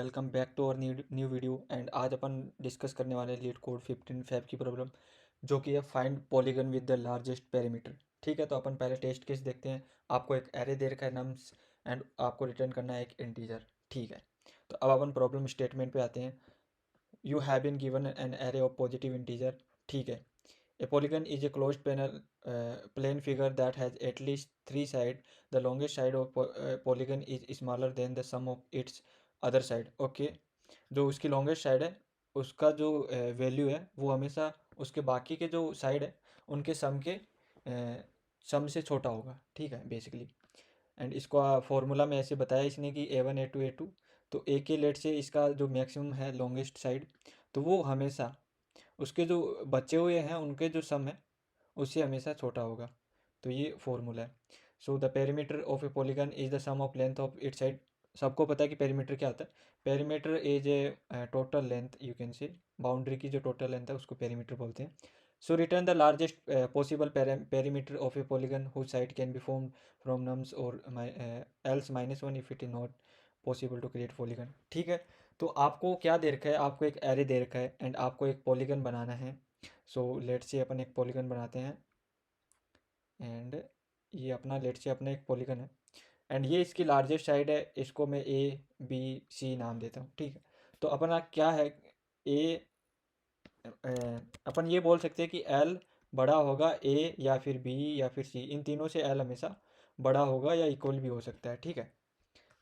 Welcome back to our new video. And आज अपन discuss करने वाले हैं लीड कोड 15 फैब की प्रॉब्लम, जो कि है find polygon with the largest perimeter. ठीक है, तो अपन पहले टेस्ट केस देखते हैं। आपको एक एरे दे रखा है नम्स एंड आपको रिटर्न करना है एक इंटीजर। ठीक है, तो अब अपन प्रॉब्लम स्टेटमेंट पे आते हैं। You have been given an array of positive integer. ठीक है, a polygon is a closed panel plane figure that has at least three sides. The longest side of polygon is smaller than the sum of its other side. Okay, जो उसकी longest side है उसका जो value है वो हमेशा उसके बाकी के जो साइड है उनके सम के सम से छोटा होगा। ठीक है, बेसिकली। एंड इसको फॉर्मूला में ऐसे बताया इसने कि A1 A2 A2, तो ए के लेट से इसका जो मैक्सिमम है लॉन्गेस्ट साइड, तो वो हमेशा उसके जो बचे हुए हैं उनके जो सम है उससे हमेशा छोटा होगा। तो ये फॉर्मूला है। So the perimeter of a polygon is the sum of length of it side. सबको पता है कि पेरीमीटर क्या होता है। Perimeter is a total length, you can say boundary की जो टोटल लेंथ है उसको पेरीमीटर बोलते हैं। So return the largest possible perimeter of a polygon whose side can be formed from nums और else -1 if it is not possible to create polygon. ठीक है, तो आपको क्या दे रखा है, आपको एक एरे दे रखा है एंड आपको एक पॉलीगन बनाना है। सो लेट्स से अपन एक पॉलीगन बनाते हैं। एंड ये अपना लेट्स से अपना एक पॉलीगन है एंड ये इसकी लार्जेस्ट साइड है। इसको मैं A B C नाम देता हूँ। ठीक है, तो अपना क्या है, ए अपन ये बोल सकते हैं कि L बड़ा होगा A या फिर B या फिर C, इन तीनों से L हमेशा बड़ा होगा या इक्वल भी हो सकता है। ठीक है,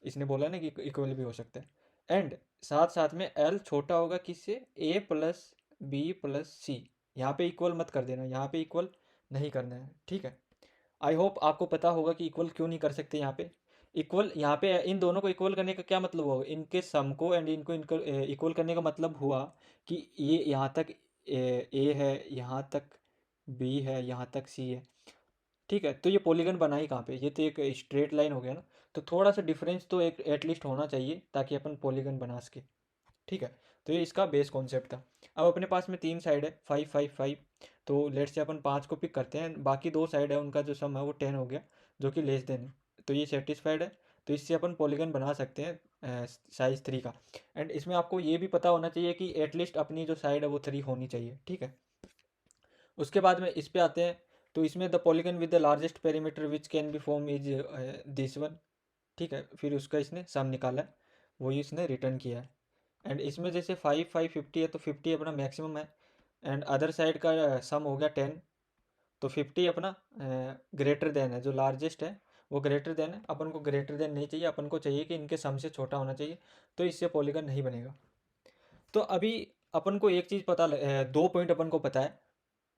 इसने बोला ना कि इक्वल भी हो सकता है। एंड साथ साथ में L छोटा होगा किससे, A+B+C। यहाँ पे इक्वल मत कर देना, यहाँ पे इक्वल नहीं करना है। ठीक है, आई होप आपको पता होगा कि इक्वल क्यों नहीं कर सकते यहाँ पे। इक्वल यहाँ पे इन दोनों को इक्वल करने का क्या मतलब होगा, इनके सम को एंड इनको इनको इक्वल करने का मतलब हुआ कि ये यहाँ तक ए है, यहाँ तक बी है, यहाँ तक सी है। ठीक है, तो ये पॉलीगन बना ही कहाँ पे, ये तो एक स्ट्रेट लाइन हो गया ना। तो थोड़ा सा डिफरेंस तो एक एटलीस्ट होना चाहिए ताकि अपन पॉलीगन बना सके। ठीक है, तो ये इसका बेस कॉन्सेप्ट था। अब अपने पास में तीन साइड है 5 5 5, तो लेट से अपन 5 को पिक करते हैं, बाकी दो साइड है उनका जो सम है वो 10 हो गया, जो कि लेस देन है। तो ये सेटिस्फाइड है, तो इससे अपन पॉलीगन बना सकते हैं साइज 3 का। एंड इसमें आपको ये भी पता होना चाहिए कि एटलीस्ट अपनी जो साइड है वो 3 होनी चाहिए। ठीक है, उसके बाद में इस पे आते हैं। तो इसमें the polygon with the largest perimeter which can be form is this one. ठीक है, फिर उसका इसने सम निकाला है, वही इसने रिटर्न किया है। एंड इसमें जैसे 5 5 50 है, तो 50 अपना मैक्सिमम है एंड अदर साइड का सम हो गया 10। तो 50 अपना ग्रेटर देन है, जो लार्जेस्ट है वो ग्रेटर देन है। अपन को ग्रेटर देन नहीं चाहिए, अपन को चाहिए कि इनके सम से छोटा होना चाहिए, तो इससे पॉलीगन नहीं बनेगा। तो अभी अपन को एक चीज़ दो पॉइंट अपन को पता है।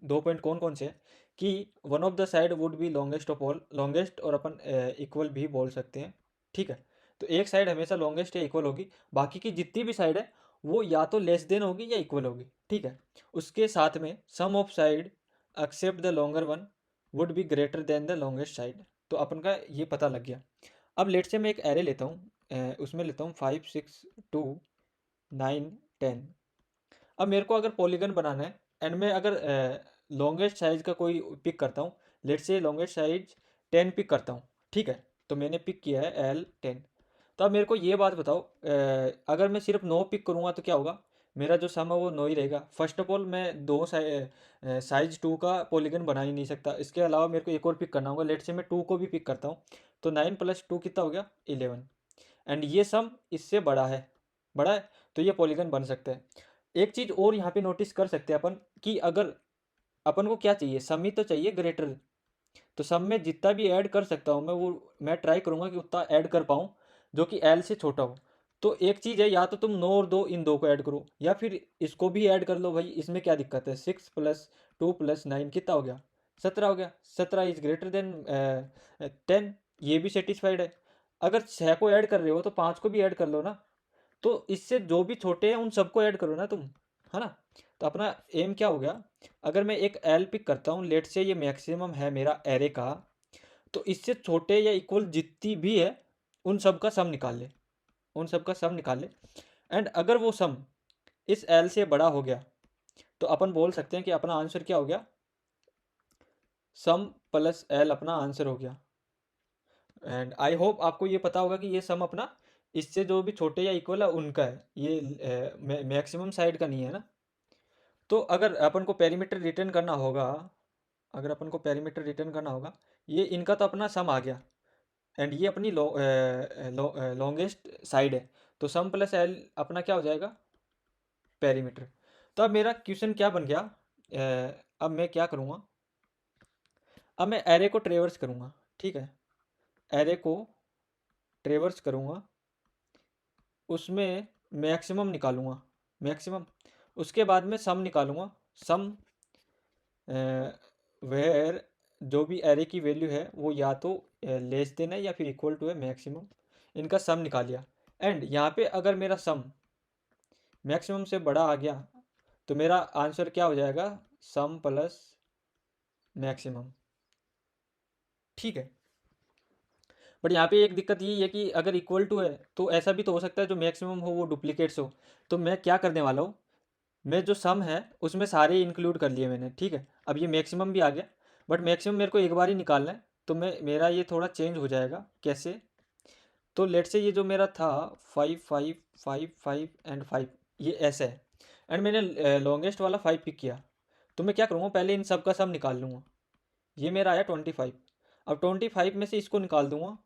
दो पॉइंट कौन कौन से हैं कि one of the side would be longest of all, longest और अपन इक्वल भी बोल सकते हैं। ठीक है, तो एक साइड हमेशा लॉन्गेस्ट या इक्वल होगी, बाकी की जितनी भी साइड है वो या तो लेस देन होगी या इक्वल होगी। ठीक है, उसके साथ में sum of side except the longer one would be greater than the longest side. तो अपन का ये पता लग गया। अब लेट से मैं एक एरे लेता हूँ, उसमें लेता हूँ 5 6 2 9 10। अब मेरे को अगर पॉलीगन बनाना है एंड मैं अगर लॉन्गेस्ट साइज का कोई पिक करता हूँ, लेट से लॉन्गेस्ट साइज 10 पिक करता हूँ। ठीक है, तो मैंने पिक किया है L10। तो अब मेरे को ये बात बताओ, अगर मैं सिर्फ 9 पिक करूँगा तो क्या होगा, मेरा जो सम है वो 9 ही रहेगा। फर्स्ट ऑफ ऑल मैं दो साइज 2 का पॉलीगन बना ही नहीं सकता, इसके अलावा मेरे को एक और पिक करना होगा। लेट से मैं 2 को भी पिक करता हूँ, तो 9 + 2 कितना हो गया, 11। एंड ये सम इससे बड़ा है, बड़ा है, तो ये पॉलीगन बन सकता है। एक चीज़ और यहाँ पे नोटिस कर सकते हैं अपन कि अगर अपन को क्या चाहिए, सम ही तो चाहिए ग्रेटर। तो सम में जितना भी ऐड कर सकता हूँ मैं, वो मैं ट्राई करूँगा कि उतना ऐड कर पाऊँ जो कि एल से छोटा हो। तो एक चीज़ है, या तो तुम 9 और 2 इन दो को ऐड करो, या फिर इसको भी ऐड कर लो भाई, इसमें क्या दिक्कत है। 6 + 2 + 9 कितना हो गया, 17 हो गया। 17 इज ग्रेटर देन 10, ये भी सेटिस्फाइड है। अगर 6 को ऐड कर रहे हो तो 5 को भी ऐड कर लो ना। तो इससे जो भी छोटे हैं उन सबको ऐड करो ना तुम, है ना। तो अपना एम क्या हो गया, अगर मैं एक एल पिक करता हूँ, लेट से ये मैक्सिमम है मेरा एरे का, तो इससे छोटे या इक्वल जितनी भी है उन सब का सम निकाल ले, उन सब का सम निकाल ले। एंड अगर वो सम इस एल से बड़ा हो गया तो अपन बोल सकते हैं कि अपना आंसर क्या हो गया, सम प्लस एल अपना आंसर हो गया। एंड आई होप आपको ये पता होगा कि ये सम अपना इससे जो भी छोटे या इक्वल है उनका है, ये मैक्सिमम साइड का नहीं है ना। तो अगर अपन को पेरीमीटर रिटर्न करना होगा, अगर अपन को पेरीमीटर रिटर्न करना होगा, ये इनका तो अपना सम आ गया, एंड ये अपनी लॉन्गेस्ट साइड है, तो सम प्लस एल अपना क्या हो जाएगा, पेरीमीटर। तो अब मेरा क्वेश्चन क्या बन गया, अब मैं क्या करूँगा, अब मैं एरे को ट्रेवर्स करूँगा, ठीक है, एरे को ट्रेवर्स करूँगा, उसमें मैक्सिमम निकालूंगा, मैक्सिमम, उसके बाद में सम निकालूंगा, सम वेयर जो भी एरे की वैल्यू है वो या तो लेस देन है या फिर इक्वल टू है मैक्सिमम, इनका सम निकाल लिया। एंड यहाँ पे अगर मेरा सम मैक्सिमम से बड़ा आ गया तो मेरा आंसर क्या हो जाएगा, सम प्लस मैक्सिमम, ठीक है। बट यहाँ पे एक दिक्कत ये है कि अगर इक्वल टू है तो ऐसा भी तो हो सकता है जो मैक्सिमम हो वो डुप्लीकेट्स हो। तो मैं क्या करने वाला हूँ, मैं जो सम है उसमें सारे इंक्लूड कर लिए मैंने, ठीक है। अब ये मैक्सिमम भी आ गया, बट मैक्सिमम मेरे को एक बार ही निकालना है, तो मैं मेरा ये थोड़ा चेंज हो जाएगा, कैसे। तो लेट से ये जो मेरा था 5 5 5 5 एंड 5, ये ऐसा है, एंड मैंने लॉन्गेस्ट वाला 5 पिक किया। तो मैं क्या करूँगा, पहले इन सब का सम निकाल लूँगा। ये मेरा आया 25। अब 25 में से इसको निकाल दूंगा,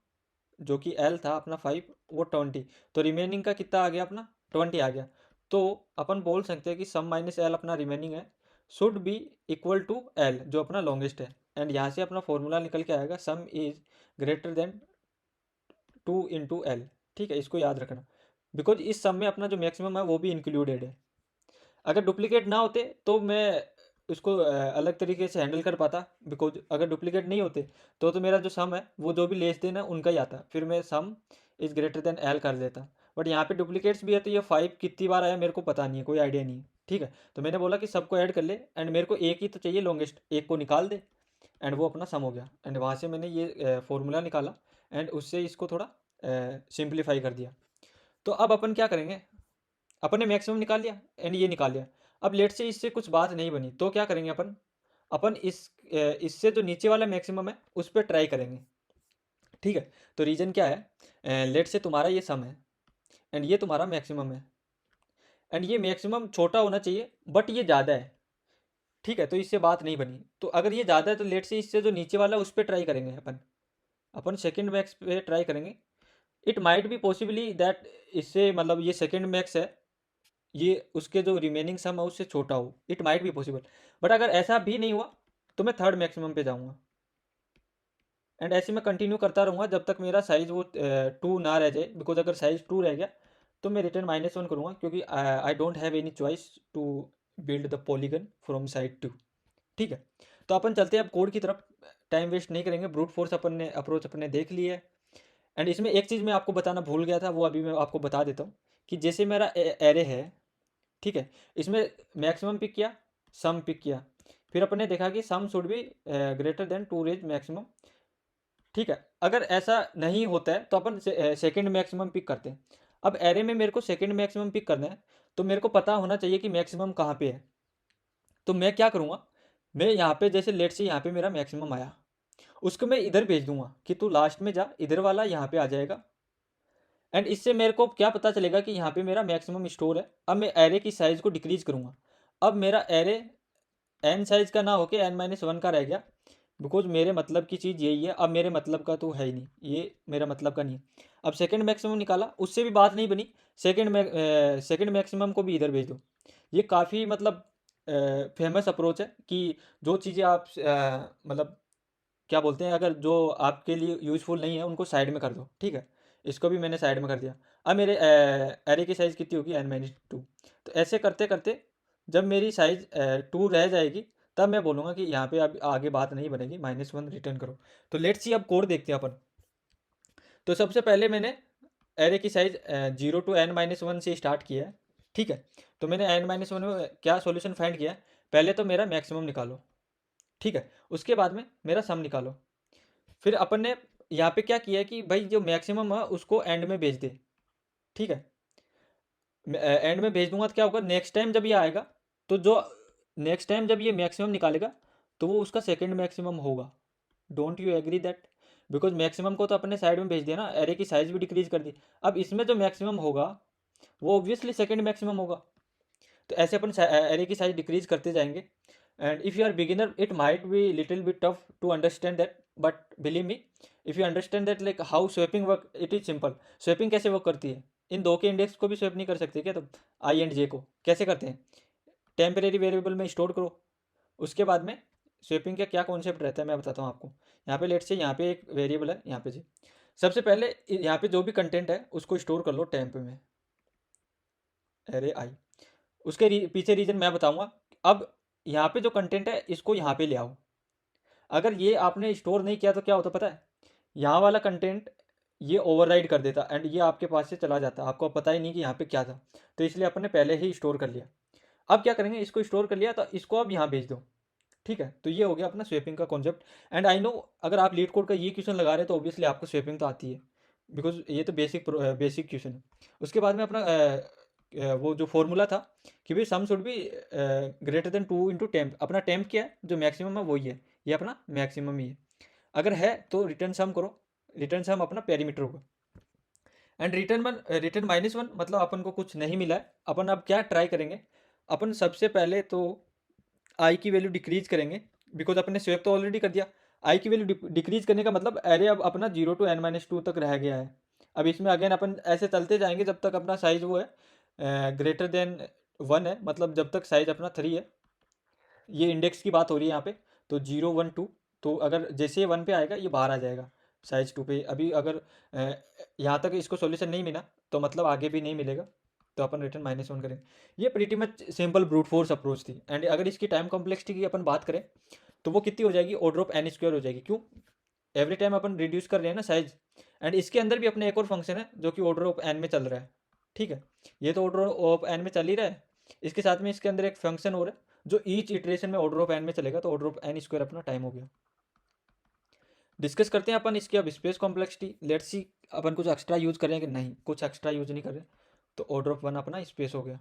जो कि एल था अपना 5, वो 20, तो रिमेनिंग का कितना आ गया, अपना 20 आ गया। तो अपन बोल सकते हैं कि सम माइनस एल अपना रिमेनिंग है should be equal to L जो अपना लॉन्गेस्ट है। एंड यहाँ से अपना फॉर्मूला निकल के आएगा, सम इज ग्रेटर देन 2 × एल, ठीक है, इसको याद रखना, बिकॉज इस सम में अपना जो मैक्सिमम है वो भी इंक्लूडेड है। अगर डुप्लीकेट ना होते तो मैं उसको अलग तरीके से हैंडल कर पाता, बिकॉज अगर डुप्लीकेट नहीं होते तो मेरा जो सम है वो जो भी लेस देन है उनका ही आता, फिर मैं सम इज ग्रेटर देन एल कर देता। बट यहाँ पे डुप्लीकेट्स भी है, तो ये 5 कितनी बार आया मेरे को पता नहीं है, कोई आइडिया नहीं है, ठीक है। तो मैंने बोला कि सबको ऐड कर ले, एंड मेरे को एक ही तो चाहिए लॉन्गेस्ट, एक को निकाल दे, एंड वो अपना सम हो गया। एंड वहाँ से मैंने ये फॉर्मूला निकाला, एंड उससे इसको थोड़ा सिंप्लीफाई कर दिया। तो अब अपन क्या करेंगे, अपन ने मैक्सिमम निकाल लिया एंड ये निकाल लिया। अब लेट से इससे कुछ बात नहीं बनी तो क्या करेंगे अपन, अपन इससे जो नीचे वाला मैक्सिमम है उस पर ट्राई करेंगे, ठीक है। तो रीजन क्या है, लेट से तुम्हारा ये सम है एंड ये तुम्हारा मैक्सिमम है, एंड ये मैक्सिमम छोटा होना चाहिए बट ये ज़्यादा है, ठीक है। तो इससे बात नहीं बनी, तो अगर ये ज़्यादा है तो लेट से इससे जो नीचे वाला है उस पर ट्राई करेंगे अपन, अपन सेकेंड मैक्स पे ट्राई करेंगे। It might B possibly that इससे मतलब ये सेकेंड मैक्स है, ये उसके जो रिमेनिंग सम है उससे छोटा हो, it might be possible. But अगर ऐसा भी नहीं हुआ तो मैं थर्ड मैक्सिमम पे जाऊंगा, एंड ऐसे मैं कंटिन्यू करता रहूँगा जब तक मेरा साइज़ वो 2 ना रह जाए, बिकॉज अगर साइज़ 2 रह गया तो मैं रिटर्न -1 करूँगा, क्योंकि I don't have any choice to build the polygon from side 2, ठीक है। तो अपन चलते हैं अब कोड की तरफ, टाइम वेस्ट नहीं करेंगे, ब्रूट फोर्स अपन ने अप्रोच अपने देख ली है। एंड इसमें एक चीज़ मैं आपको बताना भूल गया था, वो अभी मैं आपको बता देता हूँ, कि जैसे मेरा एरे है, ठीक है, इसमें मैक्सिमम पिक किया, सम पिक किया, फिर अपने देखा कि sum should be greater than 2 रेज मैक्सिमम, ठीक है। अगर ऐसा नहीं होता है तो अपन सेकंड मैक्सिमम पिक करते हैं। अब एरे में मेरे को सेकंड मैक्सिमम पिक करना है, तो मेरे को पता होना चाहिए कि मैक्सिमम कहाँ पे है। तो मैं क्या करूँगा, मैं यहाँ पे जैसे लेट से यहाँ पे मेरा मैक्सिमम आया, उसको मैं इधर भेज दूंगा कि तू लास्ट में जा, इधर वाला यहाँ पे आ जाएगा, एंड इससे मेरे को क्या पता चलेगा कि यहाँ पे मेरा मैक्सिमम स्टोर है। अब मैं एरे की साइज़ को डिक्रीज करूँगा, अब मेरा एरे एन साइज़ का ना होके n-1 का रह गया, बिकॉज मेरे मतलब की चीज़ यही है, अब मेरे मतलब का तो है ही नहीं, ये मेरा मतलब का नहीं है। अब सेकंड मैक्सिमम निकाला, उससे भी बात नहीं बनी, सेकंड मैक्सिमम को भी इधर भेज दो। ये काफ़ी मतलब फेमस अप्रोच है कि जो चीज़ें आप मतलब क्या बोलते हैं, अगर जो आपके लिए यूज़फुल नहीं है उनको साइड में कर दो, ठीक है। इसको भी मैंने साइड में कर दिया। अब मेरे एरे की साइज़ कितनी होगी, n-2। तो ऐसे करते करते जब मेरी साइज़ 2 रह जाएगी तब मैं बोलूँगा कि यहाँ पे अब आगे बात नहीं बनेगी, -1 रिटर्न करो। तो लेट्स सी अब कोड देखते हैं अपन। तो सबसे पहले मैंने एरे की साइज़ 0 टू n-1 से स्टार्ट किया है, ठीक है। तो मैंने n-1 में क्या सॉल्यूशन फाइंड किया, पहले तो मेरा मैक्सिमम निकालो, ठीक है, उसके बाद में मेरा सम निकालो। फिर अपन ने यहाँ पे क्या किया है कि भाई जो मैक्सिमम है उसको एंड में भेज दे, ठीक है। एंड में भेज दूंगा तो क्या होगा, नेक्स्ट टाइम जब ये आएगा तो जो नेक्स्ट टाइम जब ये मैक्सिमम निकालेगा तो वो उसका सेकंड मैक्सिमम होगा। Don't you agree that, because maximum को तो अपने साइड में भेज दिया ना, एरे की साइज भी डिक्रीज कर दी। अब इसमें जो मैक्सिमम होगा वो ऑब्वियसली सेकंड मैक्सिमम होगा। तो ऐसे अपन एरे की साइज डिक्रीज करते जाएंगे। And if you are beginner it might be little bit tough to understand that, but believe me if you understand that like how swapping work, it is simple. Swapping कैसे work करती है, इन दो के index को भी swap नहीं कर सकते क्या, तो आई एंड जे को कैसे करते हैं, टेम्परेरी वेरिएबल में स्टोर करो। उसके बाद में स्वैपिंग का क्या कॉन्सेप्ट रहता है मैं बताता हूँ आपको। यहाँ पे लेट से यहाँ पे एक वेरिएबल है, यहाँ पे जी सबसे पहले यहाँ पे जो भी कंटेंट है उसको स्टोर कर लो टेम्प में, अरे आई। उसके पीछे रीजन मैं बताऊंगा। अब यहाँ पे जो कंटेंट है इसको यहाँ पे ले आओ। अगर ये आपने स्टोर नहीं किया तो क्या होता पता है, यहाँ वाला कंटेंट ये ओवरराइड कर देता एंड ये आपके पास से चला जाता, आपको पता ही नहीं कि यहाँ पे क्या था। तो इसलिए अपन ने पहले ही स्टोर कर लिया। अब क्या करेंगे, इसको स्टोर कर लिया तो इसको अब यहाँ भेज दो। ठीक है, तो ये हो गया अपना स्वेपिंग का कॉन्सेप्ट। एंड आई नो अगर आप लीड कोड का ये क्वेश्चन लगा रहे हैं तो ऑब्वियसली आपको स्वेपिंग तो आती है, बिकॉज ये तो बेसिक क्वेश्चन है। उसके बाद में अपना वो जो फॉर्मूला था कि भाई sum should be greater than 2 × temp, अपना टेम्प क्या है जो मैक्सिमम है वही है, ये अपना मैक्सिमम ही है। अगर है तो रिटर्न सम करो, रिटर्न सम अपना पेरीमीटर होगा। एंड रिटर्न -1 मतलब अपन को कुछ नहीं मिला है। अपन अब क्या ट्राई करेंगे, अपन सबसे पहले तो आई की वैल्यू डिक्रीज करेंगे, बिकॉज अपने स्वैप तो ऑलरेडी कर दिया। आई की वैल्यू डिक्रीज करने का मतलब एरे अब अपना 0 to n-2 तक रह गया है। अब इसमें अगेन अपन ऐसे चलते जाएंगे जब तक अपना साइज वो है ग्रेटर देन 1 है, मतलब जब तक साइज अपना 3 है। ये इंडेक्स की बात हो रही है यहाँ पे, तो 0 1 2, तो अगर जैसे ये 1 पे आएगा ये बाहर आ जाएगा साइज 2 पे। अभी अगर यहाँ तक इसको सॉल्यूशन नहीं मिला तो मतलब आगे भी नहीं मिलेगा, तो अपन रिटर्न -1 करेंगे। ये pretty much simple brute force approach थी। एंड अगर इसकी टाइम कॉम्प्लेक्सिटी की अपन बात करें तो वो कितनी हो जाएगी, ऑर्डर ऑफ n² हो जाएगी। क्यों, एवरी टाइम अपन रिड्यूस कर रहे हैं ना साइज। एंड इसके अंदर भी अपने एक और फंक्शन है जो कि ऑर्डर ऑफ n में चल रहा है। ठीक है, ये तो ऑर्डर ऑफ n में चल ही रहा है, इसके साथ में इसके अंदर एक फंक्शन और है जो ईच इटरेशन में ऑर्डर ऑफ n में चलेगा, तो ऑर्डर ऑफ n² अपना टाइम हो गया। डिस्कस करते हैं अपन इसकी अब स्पेस कॉम्प्लेक्सिटी। लेट्स सी अपन कुछ एक्स्ट्रा यूज कर रहे हैं कि नहीं, कुछ एक्स्ट्रा यूज नहीं कर रहे, तो ऑर्डर ऑफ 1 अपना स्पेस हो गया।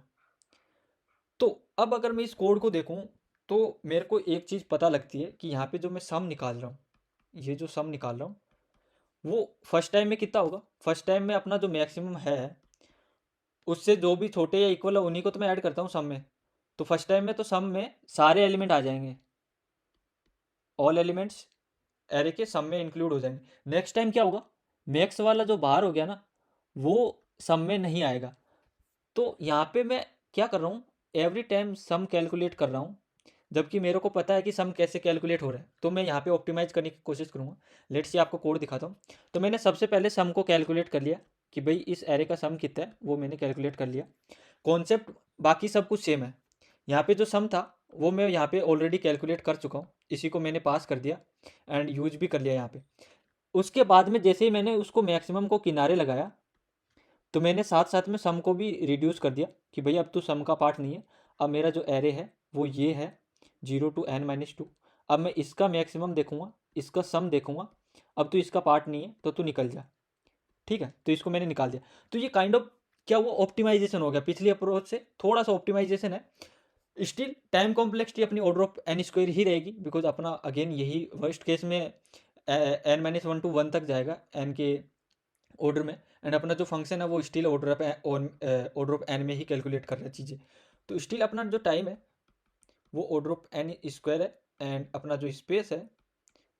तो अब अगर मैं इस कोड को देखूं तो मेरे को एक चीज़ पता लगती है कि यहाँ पे जो मैं सम निकाल रहा हूँ, ये जो सम निकाल रहा हूँ वो फर्स्ट टाइम में कितना होगा। फर्स्ट टाइम में अपना जो मैक्सिमम है उससे जो भी छोटे या इक्वल है उन्हीं को तो मैं ऐड करता हूँ सम में। तो फर्स्ट टाइम में तो सम में सारे एलिमेंट आ जाएंगे, ऑल एलिमेंट्स एरे के सम में इंक्लूड हो जाएंगे। नेक्स्ट टाइम क्या होगा, मैक्स वाला जो बाहर हो गया ना वो सम में नहीं आएगा। तो यहाँ पे मैं क्या कर रहा हूँ, एवरी टाइम सम कैलकुलेट कर रहा हूँ, जबकि मेरे को पता है कि सम कैसे कैलकुलेट हो रहा है। तो मैं यहाँ पे ऑप्टिमाइज करने की कोशिश करूँगा। लेट्स से आपको कोड दिखाता हूँ। तो मैंने सबसे पहले सम को कैलकुलेट कर लिया कि भाई इस एरे का सम कितना है, वो मैंने कैलकुलेट कर लिया। कॉन्सेप्ट बाकी सब कुछ सेम है। यहाँ पे जो सम था वो मैं यहाँ पे ऑलरेडी कैलकुलेट कर चुका हूँ, इसी को मैंने पास कर दिया एंड यूज भी कर लिया यहाँ पे। उसके बाद में जैसे ही मैंने उसको मैक्सिमम को किनारे लगाया तो मैंने साथ साथ में सम को भी रिड्यूस कर दिया कि भैया अब तो सम का पार्ट नहीं है, अब मेरा जो एरे है वो ये है 0 to n-2। अब मैं इसका मैक्सिमम देखूंगा, इसका सम देखूंगा, अब तो इसका पार्ट नहीं है तो तू निकल जा। ठीक है, तो इसको मैंने निकाल दिया। तो ये काइंड ऑफ क्या वो ऑप्टिमाइजेशन हो गया, पिछली अप्रोच से थोड़ा सा ऑप्टिमाइजेशन है। स्टिल टाइम कॉम्प्लेक्सिटी अपनी ऑर्डर ऑफ n² ही रहेगी, बिकॉज अपना अगेन यही वर्स्ट केस में n-1 to 1 तक जाएगा n के ऑर्डर में। एंड अपना जो फंक्शन है वो स्टिल ऑर्डर ऑफ एन में ही कैलकुलेट कर रहा है चीज़ें। तो स्टिल अपना जो टाइम है वो ऑर्डर ऑफ n² है एंड अपना जो स्पेस है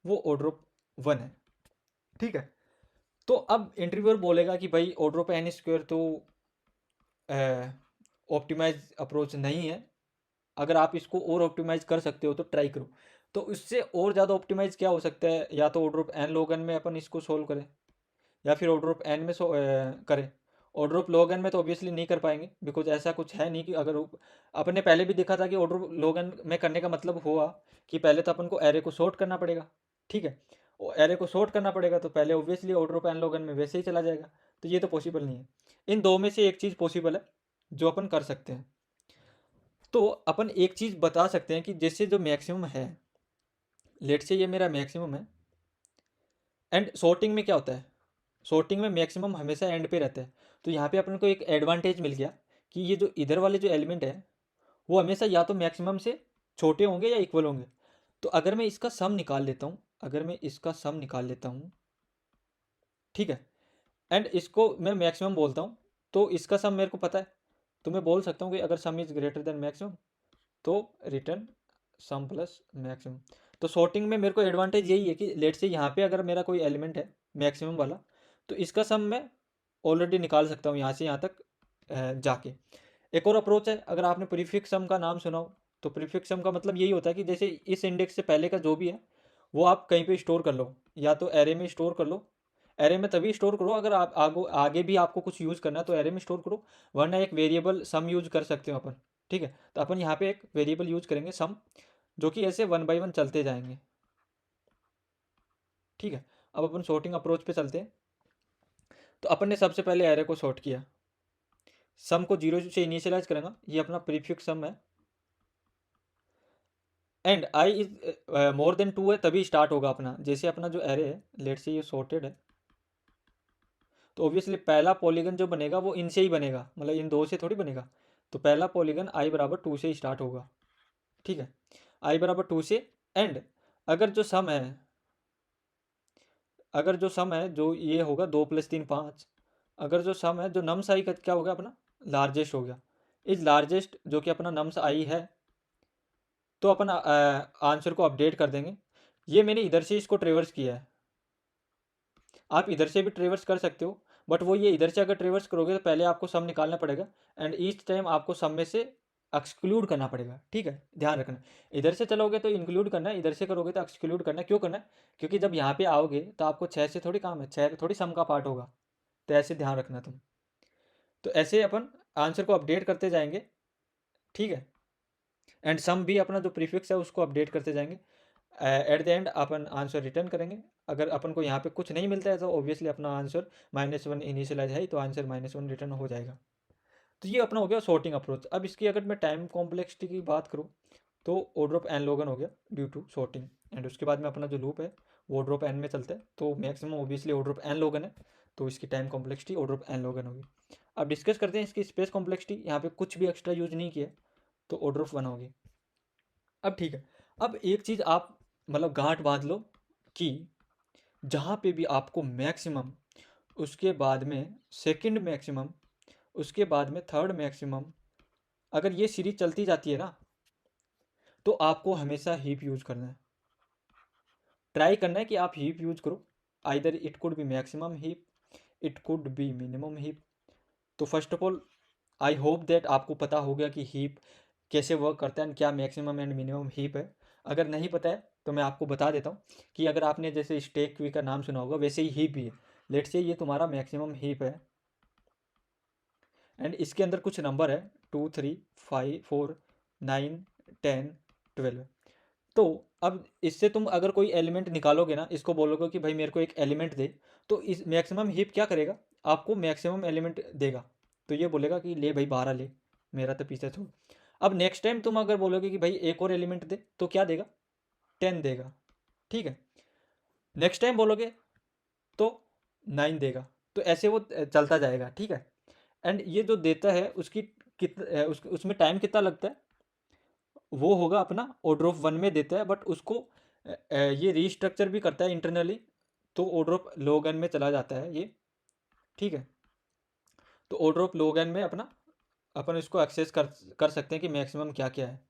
वो ऑर्डर ऑफ 1 है। ठीक है, तो अब इंटरव्यूअर बोलेगा कि भाई ऑर्डर ऑफ n² तो ऑप्टिमाइज अप्रोच नहीं है, अगर आप इसको और ऑप्टिमाइज कर सकते हो तो ट्राई करो। तो इससे और ज़्यादा ऑप्टिमाइज क्या हो सकता है, या तो order of n log n में अपन इसको सोल्व करें या फिर ऑर्डर ऑफ एन में करें। ऑर्डर ऑफ लॉग एन में तो ऑब्वियसली नहीं कर पाएंगे, बिकॉज ऐसा कुछ है नहीं कि अगर अपने पहले भी देखा था कि ऑर्डर ऑफ लॉग एन में करने का मतलब हुआ कि पहले तो अपन को एरे को सॉर्ट करना पड़ेगा। ठीक है, एरे को सॉर्ट करना पड़ेगा तो पहले obviously order of N log N में वैसे ही चला जाएगा। तो ये तो पॉसिबल नहीं है। इन दो में से एक चीज़ पॉसिबल है जो अपन कर सकते हैं। तो अपन एक चीज़ बता सकते हैं कि जैसे जो मैक्सिमम है, लेट से ये मेरा मैक्सिमम है। एंड सॉर्टिंग में क्या होता है, सॉर्टिंग में मैक्सिमम हमेशा एंड पे रहता है। तो यहाँ पे अपन को एक एडवांटेज मिल गया कि ये जो इधर वाले जो एलिमेंट है वो हमेशा या तो मैक्सिमम से छोटे होंगे या इक्वल होंगे। तो अगर मैं इसका सम निकाल लेता हूँ, अगर मैं इसका सम निकाल लेता हूँ ठीक है। एंड इसको मैं मैक्सिमम बोलता हूँ, तो इसका सम मेरे को पता है, तो मैं बोल सकता हूँ कि अगर सम इज़ ग्रेटर देन मैक्सिमम तो रिटर्न सम प्लस मैक्सिमम। तो सॉर्टिंग में मेरे को एडवांटेज यही है कि लेट से यहाँ पे अगर मेरा कोई एलिमेंट है मैक्सिमम वाला, तो इसका सम मैं ऑलरेडी निकाल सकता हूँ यहाँ से यहाँ तक जाके। एक और अप्रोच है, अगर आपने प्रीफिक्स सम का नाम सुना हो, तो प्रीफिक्स सम का मतलब यही होता है कि जैसे इस इंडेक्स से पहले का जो भी है वो आप कहीं पे स्टोर कर लो, या तो एरे में स्टोर कर लो। एरे में तभी स्टोर करो अगर आप आगे भी आपको कुछ यूज़ करना है तो एरे में स्टोर करो, वरना एक वेरिएबल सम यूज कर सकते हो अपन। ठीक है, तो अपन यहाँ पे एक वेरिएबल यूज करेंगे सम, जो कि ऐसे वन बाई वन चलते जाएंगे। ठीक है, अब अपन सॉर्टिंग अप्रोच पे चलते हैं। तो अपन ने सबसे पहले एरे को सॉर्ट किया, सम को 0 से इनिशियलाइज करेंगे, ये अपना प्रीफिक्स सम है। And I is more than 2 है तभी स्टार्ट होगा अपना। जैसे अपना जो एरे है लेट से ये सॉर्टेड है, तो ऑब्वियसली पहला पॉलीगन जो बनेगा वो इनसे ही बनेगा, मतलब इन दो से थोड़ी बनेगा। तो पहला पॉलीगन आई बराबर 2 से ही स्टार्ट होगा। ठीक है, आई बराबर 2 से। एंड अगर जो सम है, अगर जो सम है जो ये होगा 2 + 3 5, अगर जो सम है जो नम्स आई का क्या होगा अपना लार्जेस्ट हो गया, इस लार्जेस्ट जो कि अपना नम्स आई है, तो अपन आंसर को अपडेट कर देंगे। ये मैंने इधर से इसको ट्रेवर्स किया है, आप इधर से भी ट्रेवर्स कर सकते हो, बट वो ये इधर से अगर ट्रेवर्स करोगे तो पहले आपको सम निकालना पड़ेगा, एंड ईच टाइम आपको सम में से एक्सक्लूड करना पड़ेगा। ठीक है, ध्यान रखना, इधर से चलोगे तो इंक्लूड करना है, इधर से करोगे तो एक्सक्लूड करना है। क्यों करना है? क्योंकि जब यहाँ पे आओगे तो आपको 6 से थोड़ी काम है, 6 थोड़ी सम का पार्ट होगा, तो ऐसे ध्यान रखना तुम। तो ऐसे अपन आंसर को अपडेट करते जाएंगे। ठीक है, एंड सम भी अपना जो प्रीफिक्स है उसको अपडेट करते जाएंगे। At the end upon answer return करेंगे। अगर अपन को यहाँ पे कुछ नहीं मिलता है तो ऑब्वियसली अपना आंसर -1 इनिशियलाइज है, तो आंसर -1 रिटर्न हो जाएगा। तो ये अपना हो गया सॉर्टिंग अप्रोच। अब इसकी अगर मैं टाइम कॉम्प्लेक्सिटी की बात करूँ, तो order of N log N हो गया ड्यू टू सॉर्टिंग। एंड उसके बाद में अपना जो लूप है वो ऑर्डर ऑफ एन में चलता है, तो maximum obviously order of N log N है, तो इसकी time complexity order of N log N होगी। अब डिस्कस करते हैं इसकी स्पेस कॉम्प्लेक्सिटी। यहाँ पे कुछ भी एक्स्ट्रा यूज नहीं किया, तो ऑर्डर ऑफ 1 होगी। अब ठीक है, अब एक चीज़ आप मतलब गांठ बांध लो कि जहाँ पे भी आपको मैक्सिमम, उसके बाद में सेकंड मैक्सिमम, उसके बाद में थर्ड मैक्सिमम, अगर ये सीरीज चलती जाती है ना, तो आपको हमेशा हीप यूज करना है। ट्राई करना है कि आप हीप यूज करो। Either it could be maximum heap, it could be minimum heap. तो first of all I hope that आपको पता हो गया कि हीप कैसे वर्क करता है एंड क्या मैक्सिमम एंड मिनिमम हीप है। अगर नहीं पता है तो मैं आपको बता देता हूँ कि अगर आपने जैसे स्टेक क्वी का नाम सुना होगा, वैसे ही हीप भी है। लेट से ये तुम्हारा मैक्सिमम हीप है, एंड इसके अंदर कुछ नंबर है 2 3 5 4 9 10 12। तो अब इससे तुम अगर कोई एलिमेंट निकालोगे ना, इसको बोलोगे कि भाई मेरे को एक एलिमेंट दे, तो इस मैक्सिमम हीप क्या करेगा, आपको मैक्सिमम एलिमेंट देगा। तो ये बोलेगा कि ले भाई 12 ले, मेरा तो पीछे छोड़। अब नेक्स्ट टाइम तुम अगर बोलोगे कि भाई एक और एलिमेंट दे, तो क्या देगा, 10 देगा। ठीक है, नेक्स्ट टाइम बोलोगे तो 9 देगा। तो ऐसे वो चलता जाएगा। ठीक है, एंड ये जो देता है उसकी उसमें टाइम कितना लगता है, वो होगा अपना ऑर्डर ऑफ 1 में देता है, बट उसको ये रीस्ट्रक्चर भी करता है इंटरनली, तो ऑर्डर ऑफ log n में चला जाता है ये। ठीक है, तो ऑर्डर ऑफ log n में अपना अपन इसको एक्सेस कर सकते हैं कि मैक्सिमम क्या क्या है।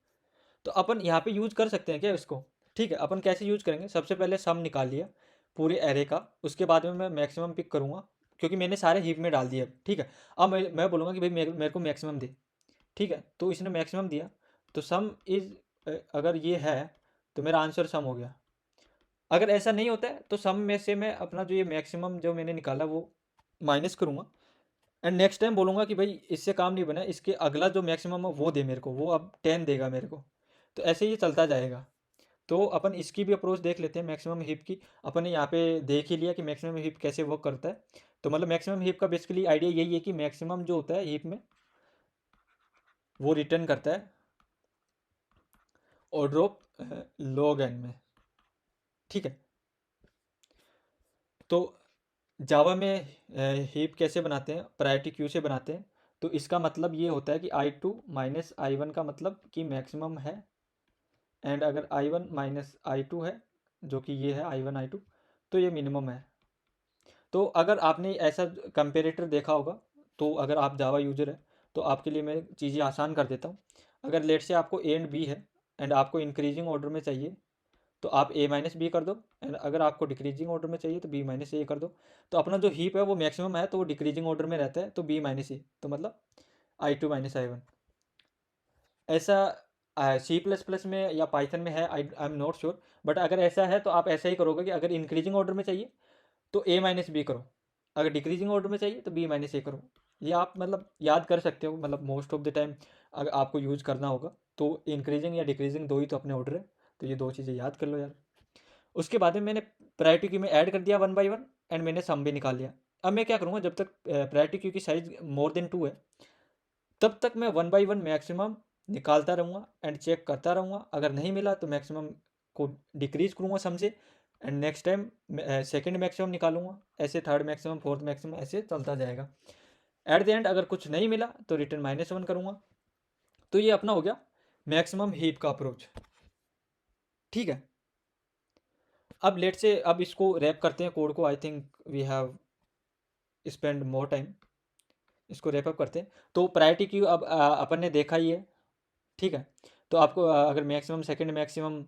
तो अपन यहाँ पे यूज कर सकते हैं क्या इसको। ठीक है, अपन कैसे यूज करेंगे, सबसे पहले सम निकाल लिया पूरे एरे का, उसके बाद में मैं मैक्सिमम पिक करूँगा, क्योंकि मैंने सारे हीप में डाल दिए। ठीक है, अब मैं बोलूँगा कि भाई मेरे को मैक्सिमम दे। ठीक है, तो इसने मैक्सिमम दिया, तो सम इज, अगर ये है तो मेरा आंसर सम हो गया। अगर ऐसा नहीं होता है तो सम में से मैं अपना जो ये मैक्सिमम जो मैंने निकाला वो माइनस करूँगा, एंड नेक्स्ट टाइम बोलूँगा कि भाई इससे काम नहीं बना, इसके अगला जो मैक्सिमम है वो दे मेरे को, वो अब 10 देगा मेरे को। तो ऐसे ही चलता जाएगा। तो अपन इसकी भी अप्रोच देख लेते हैं मैक्सिमम हीप की। अपन ने यहाँ पे देख ही लिया कि मैक्सिमम हीप कैसे वर्क करता है। तो मतलब मैक्सिमम हीप का बेसिकली आइडिया यही है कि मैक्सिमम जो होता है हीप में, वो रिटर्न करता है ऑर्डर ऑफ log n में। ठीक है, तो जावा में हीप कैसे बनाते हैं, प्रायोरिटी क्यू से बनाते हैं। तो इसका मतलब ये होता है कि I2 माइनस I1 का मतलब कि मैक्सिमम है, एंड अगर I1 माइनस I2 है, जो कि ये है I1 I2, तो ये मिनिमम है। तो अगर आपने ऐसा कंपेरेटर देखा होगा, तो अगर आप जावा यूजर है तो आपके लिए मैं चीज़ें आसान कर देता हूँ। अगर लेट से आपको ए एंड बी है एंड आपको इंक्रीजिंग ऑर्डर में चाहिए तो आप ए माइनस बी कर दो, एंड अगर आपको डिक्रीजिंग ऑर्डर में चाहिए तो बी माइनस ए कर दो। तो अपना जो हीप है वो मैक्सिमम है तो वो डिक्रीजिंग ऑर्डर में रहता है, तो बी माइनस ए, तो मतलब I2 माइनस I1। ऐसा सी प्लस प्लस में या पाइथन में है, I am not sure, but अगर ऐसा है तो आप ऐसा ही करोगे कि अगर इंक्रीजिंग ऑर्डर में चाहिए तो ए माइनस बी करो, अगर डिक्रीजिंग ऑर्डर में चाहिए तो बी माइनस ए करो। ये आप मतलब याद कर सकते हो, मतलब मोस्ट ऑफ द टाइम अगर आपको यूज़ करना होगा तो इंक्रीजिंग या डिक्रीजिंग दो ही तो अपने ऑर्डर है, तो ये दो चीज़ें याद कर लो यार। उसके बाद में मैंने प्रायोरिटी क्यू में ऐड कर दिया 1 by 1 एंड मैंने सम भी निकाल लिया। अब मैं क्या करूँगा, जब तक प्रायोरिटी क्यू की साइज मोर देन 2 है तब तक मैं 1 by 1 मैक्सिमम निकालता रहूँगा एंड चेक करता रहूँगा। अगर नहीं मिला तो मैक्सिमम को डिक्रीज करूँगा सम से, and next time second maximum निकालूंगा, ऐसे थर्ड मैक्सिमम, फोर्थ मैक्सिमम, ऐसे चलता जाएगा। एट द एंड अगर कुछ नहीं मिला तो रिटर्न -1 करूँगा। तो ये अपना हो गया मैक्सिमम हीप का अप्रोच, ठीक है। अब लेट से अब इसको रैप करते हैं कोड को, I think we have spend more time, इसको रैप अप करते हैं। तो प्रायोरिटी क्यू अब अपन ने देखा ही है, ठीक है। तो आपको अगर maximum, second maximum,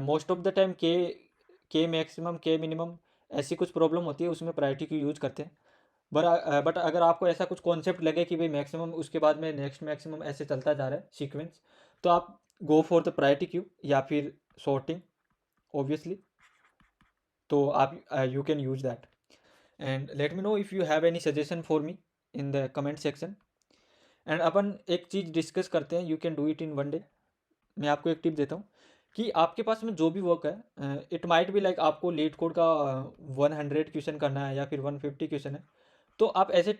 most of the time के मैक्सिमम, के मिनिमम, ऐसी कुछ प्रॉब्लम होती है उसमें प्रायोरिटी क्यू यूज़ करते हैं। बट अगर आपको ऐसा कुछ कॉन्सेप्ट लगे कि भाई मैक्सिमम उसके बाद में नेक्स्ट मैक्सिमम ऐसे चलता जा रहा है सीक्वेंस, तो आप go for the priority queue या फिर सॉर्टिंग ऑब्वियसली। तो आप you can use that and let me know if you have any suggestion for me in the comment section. And अपन एक चीज़ डिस्कस करते हैं, you can do it in 1 day। मैं आपको एक टिप देता हूँ कि आपके पास में जो भी वर्क है, इट माइट बी लाइक आपको लीड कोड का 100 क्वेश्चन करना है या फिर 150 क्वेश्चन है, तो आप ऐसे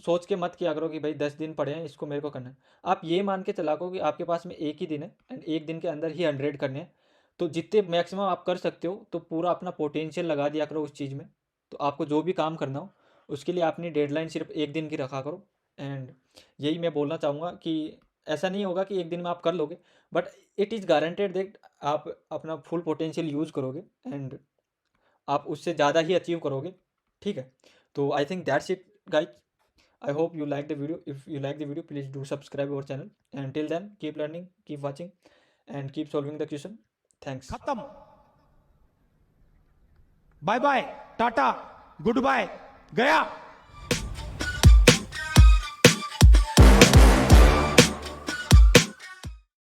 सोच के मत किया करो कि भाई 10 दिन पड़े हैं इसको मेरे को करना है। आप ये मान के चला करो कि आपके पास में एक ही दिन है एंड एक दिन के अंदर ही 100 करने हैं। तो जितने मैक्सिमम आप कर सकते हो तो पूरा अपना पोटेंशियल लगा दिया करो उस चीज़ में। तो आपको जो भी काम करना हो उसके लिए अपनी डेडलाइन सिर्फ एक दिन की रखा करो। एंड यही मैं बोलना चाहूँगा कि ऐसा नहीं होगा कि एक दिन में आप कर लोगे, but it is guaranteed that आप अपना फुल पोटेंशियल यूज़ करोगे एंड आप उससे ज़्यादा ही अचीव करोगे, ठीक है। तो I think that's it guys. I hope you like the video. If you like the video, please do subscribe our channel. And till then, keep learning, keep watching, and keep solving the question. Thanks. खत्म। Bye bye, tata, goodbye, गया।